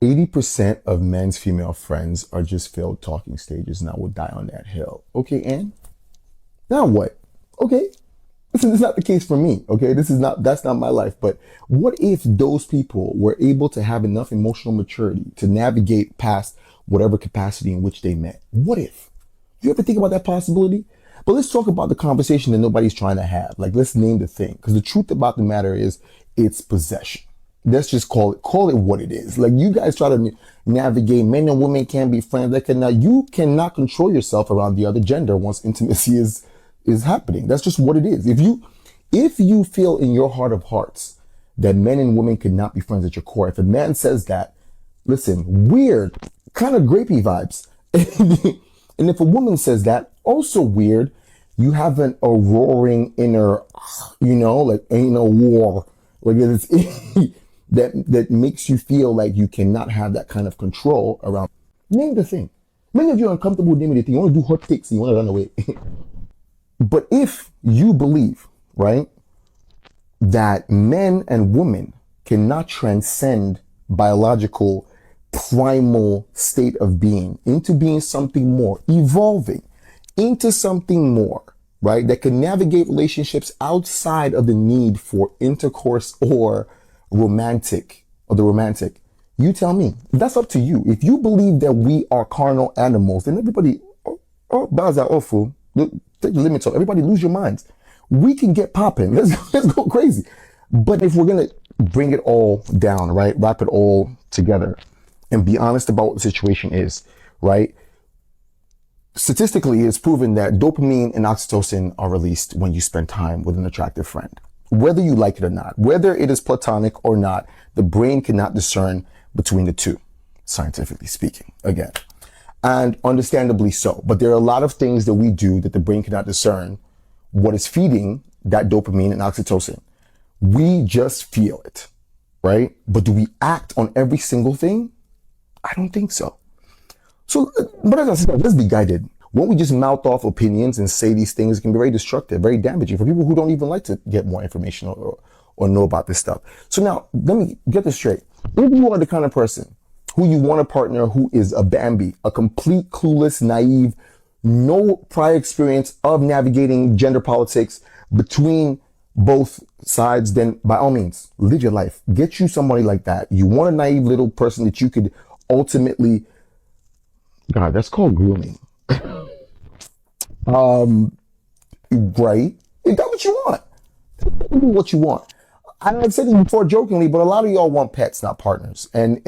80% of men's female friends are just failed talking stages, and I will die on that hill. Okay, and now what? Okay, this is not the case for me. Okay, that's not my life. But what if those people were able to have enough emotional maturity to navigate past whatever capacity in which they met? What if? You ever think about that possibility? But let's talk about the conversation that nobody's trying to have. Like, let's name the thing. Because the truth about the matter is, it's possession. Let's just call it what it is. Like, you guys try to navigate, men and women can't be friends. You cannot control yourself around the other gender once intimacy is happening. That's just what it is. If you feel in your heart of hearts that men and women cannot be friends at your core, if a man says that, listen, weird, kind of grapey vibes. And if a woman says that, also weird, you have a roaring inner, like ain't no war. Like it's, that makes you feel like you cannot have that kind of control around. Name the thing. Many of you are uncomfortable with naming the thing. You want to do hot takes and you want to run away. But if you believe, right, that men and women cannot transcend biological primal state of being into being something more, evolving into something more, right? That can navigate relationships outside of the need for intercourse or the romantic. You tell me. That's up to you. If you believe that we are carnal animals, then everybody, bars are awful. Take the limits off. Everybody lose your minds. We can get popping. Let's go crazy. But if we're going to bring it all down, right? Wrap it all together and be honest about what the situation is, right? Statistically, it's proven that dopamine and oxytocin are released when you spend time with an attractive friend. Whether you like it or not, whether it is platonic or not, the brain cannot discern between the two, scientifically speaking, again. And understandably so. But there are a lot of things that we do that the brain cannot discern what is feeding that dopamine and oxytocin. We just feel it, right? But do we act on every single thing? I don't think so. So, but as I said, let's be guided. When we just mouth off opinions and say these things, it can be very destructive, very damaging for people who don't even like to get more information or know about this stuff. So now, let me get this straight. If you are the kind of person who you want a partner who is a Bambi, a complete, clueless, naive, no prior experience of navigating gender politics between both sides, then by all means, live your life. Get you somebody like that. You want a naive little person that you could ultimately, God, that's called grooming. Right? Is that what you want? Do what you want. I've said it before jokingly, but a lot of y'all want pets, not partners. And